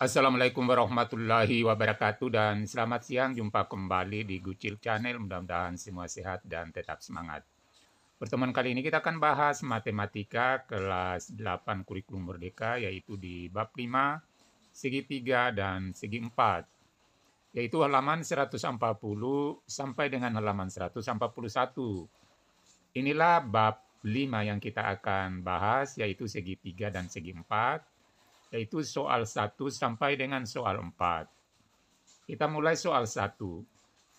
Assalamualaikum warahmatullahi wabarakatuh dan selamat siang, jumpa kembali di Gucil Channel. Mudah-mudahan semua sehat dan tetap semangat. Pertemuan kali ini kita akan bahas matematika kelas 8 kurikulum merdeka, yaitu di bab 5, segitiga dan segi 4, yaitu halaman 140 sampai dengan halaman 141. Inilah bab 5 yang kita akan bahas, yaitu segitiga dan segi 4, yaitu soal 1 sampai dengan soal 4. Kita mulai soal 1.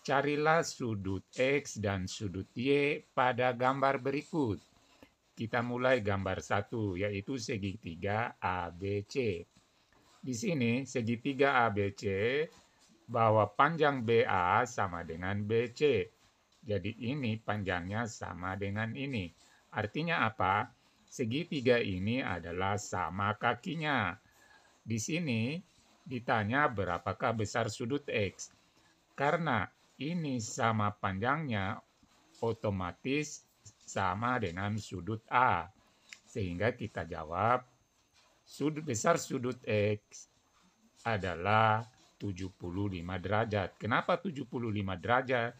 Carilah sudut X dan sudut Y pada gambar berikut. Kita mulai gambar 1, yaitu segitiga ABC. Di sini segitiga ABC bahwa panjang BA sama dengan BC. Jadi ini panjangnya sama dengan ini. Artinya apa? Segitiga ini adalah sama kakinya. Di sini ditanya berapakah besar sudut X. Karena ini sama panjangnya, otomatis sama dengan sudut A. Sehingga kita jawab besar sudut X adalah 75 derajat. Kenapa 75 derajat?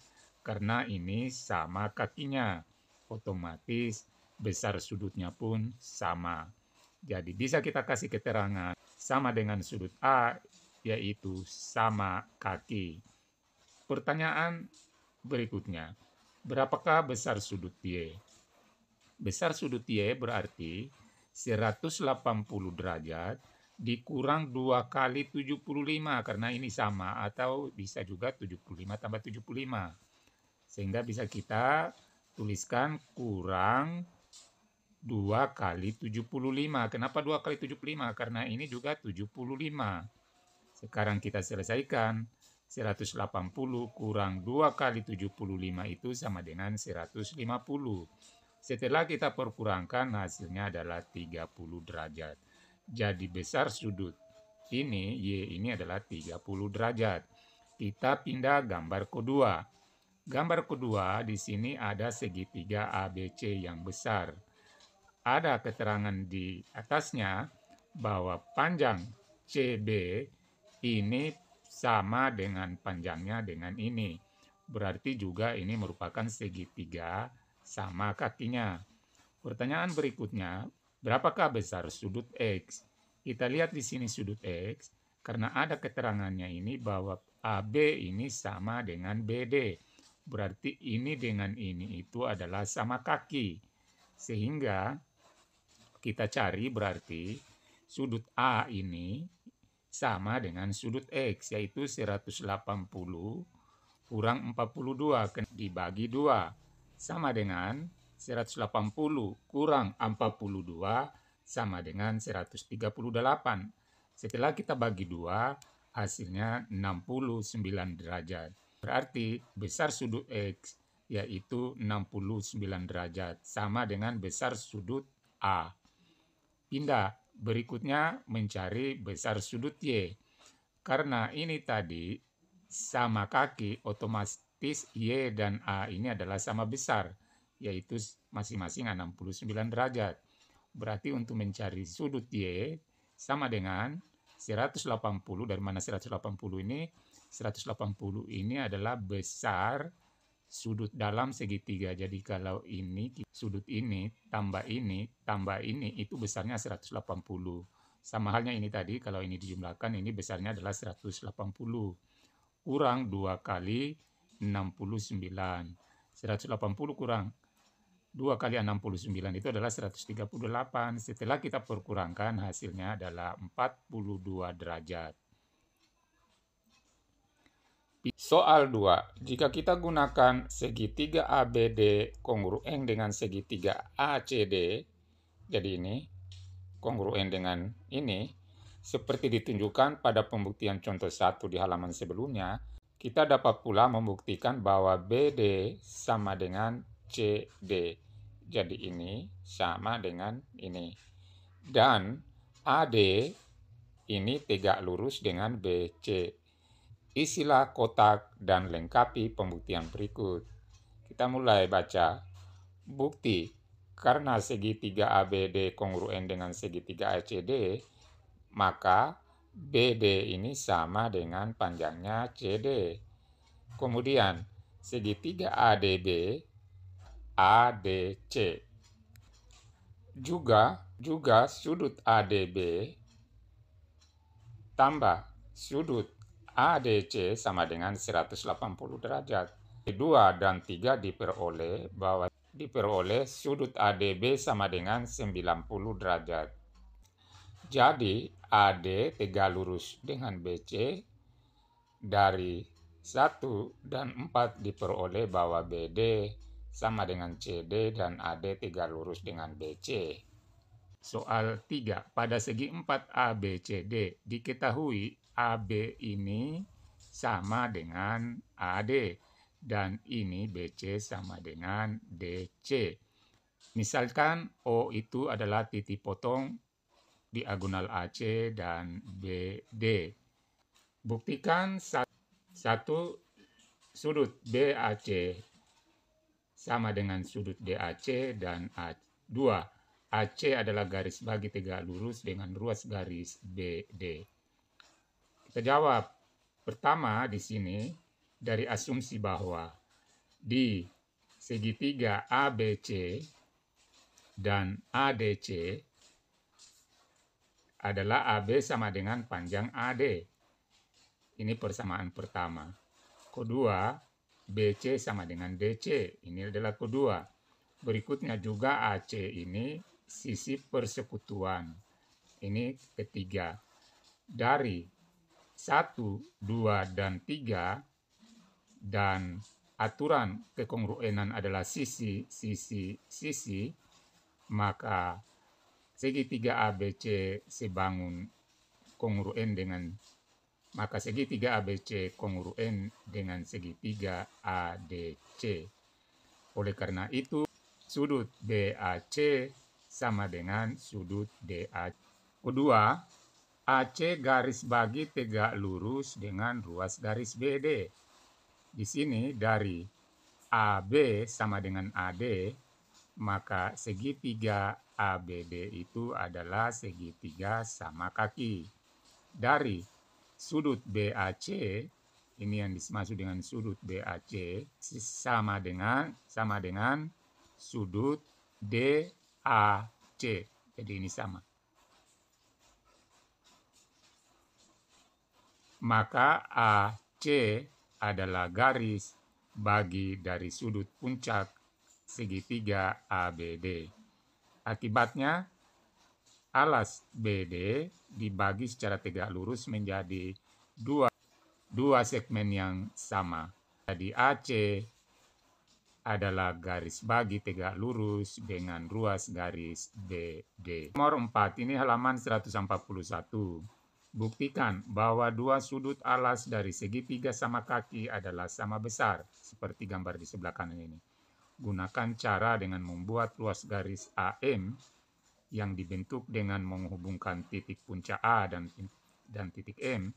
Karena ini sama kakinya. Otomatis besar sudutnya pun sama. Jadi bisa kita kasih keterangan sama dengan sudut A, yaitu sama kaki. Pertanyaan berikutnya, berapakah besar sudut Y? Besar sudut Y berarti 180 derajat dikurang 2 kali 75, karena ini sama, atau bisa juga 75 tambah 75. Sehingga bisa kita tuliskan kurang 2 kali 75. Kenapa 2 kali 75? Karena ini juga 75. Sekarang kita selesaikan. 180 kurang 2 kali 75 itu sama dengan 150. Setelah kita perkurangkan, hasilnya adalah 30 derajat. Jadi besar sudut ini, Y ini adalah 30 derajat. Kita pindah gambar kedua. Gambar kedua, di sini ada segitiga ABC yang besar. Ada keterangan di atasnya bahwa panjang CB ini sama dengan panjangnya dengan ini. Berarti juga ini merupakan segitiga sama kakinya. Pertanyaan berikutnya, berapakah besar sudut X? Kita lihat di sini sudut X, karena ada keterangannya ini bahwa AB ini sama dengan BD. Berarti ini dengan ini itu adalah sama kaki. Sehingga kita cari berarti sudut A ini sama dengan sudut X, yaitu 180 kurang 42 dibagi 2 sama dengan 180 kurang 42 sama dengan 138. Setelah kita bagi 2, hasilnya 69 derajat. Berarti besar sudut X yaitu 69 derajat, sama dengan besar sudut A. Pindah, berikutnya mencari besar sudut Y. Karena ini tadi sama kaki, otomatis Y dan A ini adalah sama besar, yaitu masing-masing 69 derajat. Berarti untuk mencari sudut Y sama dengan 180, dari mana 180 ini? 180 ini adalah besar sudut dalam segitiga. Jadi kalau ini sudut ini tambah ini itu besarnya 180. Sama halnya ini tadi, kalau ini dijumlahkan ini besarnya adalah 180 kurang 2 kali 69. 180 kurang 2 kali 69 itu adalah 138. Setelah kita perkurangkan, hasilnya adalah 42 derajat. Soal 2. Jika kita gunakan segitiga ABD kongruen dengan segitiga ACD, jadi ini kongruen dengan ini, seperti ditunjukkan pada pembuktian contoh 1 di halaman sebelumnya, kita dapat pula membuktikan bahwa BD sama dengan CD. Jadi ini sama dengan ini. Dan AD ini tegak lurus dengan BC. Isilah kotak dan lengkapi pembuktian berikut. Kita mulai baca. Bukti, karena segitiga ABD kongruen dengan segitiga ACD, maka BD ini sama dengan panjangnya CD. Kemudian segitiga ADB, ADC. Juga sudut ADB tambah sudut ADC sama dengan 180 derajat. 2 dan 3 diperoleh sudut ADB sama dengan 90 derajat. Jadi AD tegak lurus dengan BC. Dari 1 dan 4 diperoleh bahwa BD sama dengan CD dan AD tegak lurus dengan BC. Soal 3. Pada segi 4 ABCD diketahui AB ini sama dengan AD dan ini BC sama dengan DC. Misalkan O itu adalah titik potong diagonal AC dan BD. Buktikan satu sudut BAC sama dengan sudut DAC dan A2. AC adalah garis bagi tegak lurus dengan ruas garis BD. Kita jawab. Pertama di sini dari asumsi bahwa di segitiga ABC dan ADC adalah AB sama dengan panjang AD. Ini persamaan pertama. Kedua, BC sama dengan DC. Ini adalah kedua. Berikutnya juga AC ini sisi persekutuan. Ini ketiga. Dari 1, 2, dan 3 dan aturan kekongruenan adalah sisi, maka segitiga ABC sebangun kongruen dengan segitiga ABC kongruen dengan segitiga ADC. Oleh karena itu, sudut BAC sama dengan sudut DAC. Kedua, AC garis bagi tegak lurus dengan ruas garis BD. Di sini dari AB sama dengan AD, maka segitiga ABD itu adalah segitiga sama kaki. Dari sudut BAC, ini yang dimaksud dengan sudut BAC, sama dengan sudut DAC. Jadi ini sama. Maka AC adalah garis bagi dari sudut puncak segitiga ABD. Akibatnya, alas BD dibagi secara tegak lurus menjadi dua segmen yang sama. Jadi AC adalah garis bagi tegak lurus dengan ruas garis BD. Nomor 4, ini halaman 141. Buktikan bahwa dua sudut alas dari segitiga sama kaki adalah sama besar, seperti gambar di sebelah kanan ini. Gunakan cara dengan membuat ruas garis AM yang dibentuk dengan menghubungkan titik puncak A dan titik M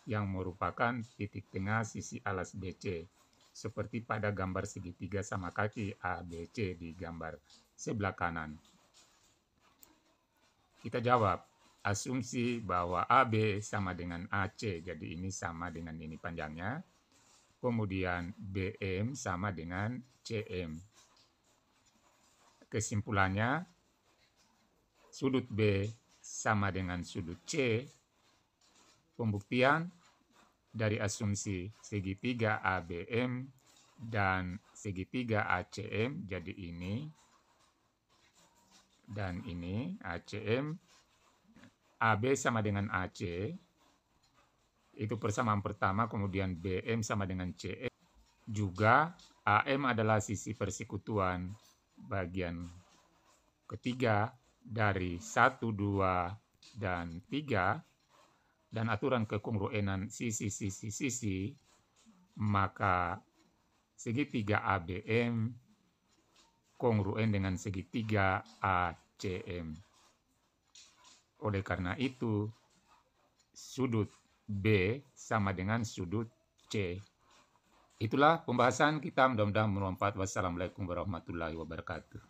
yang merupakan titik tengah sisi alas BC, seperti pada gambar segitiga sama kaki ABC di gambar sebelah kanan. Kita jawab, asumsi bahwa AB sama dengan AC, jadi ini sama dengan ini panjangnya. Kemudian BM sama dengan CM. Kesimpulannya, sudut B sama dengan sudut C. Pembuktian dari asumsi segitiga ABM dan segitiga ACM, jadi ini dan ini ACM. AB sama dengan AC, itu persamaan pertama, kemudian BM sama dengan CM. Juga AM adalah sisi persekutuan bagian ketiga dari 1, 2, dan 3, dan aturan kekongruenan sisi, maka segitiga ABM kongruen dengan segitiga ACM. Oleh karena itu, sudut B sama dengan sudut C. Itulah pembahasan kita, mudah-mudahan bermanfaat. Wassalamualaikum warahmatullahi wabarakatuh.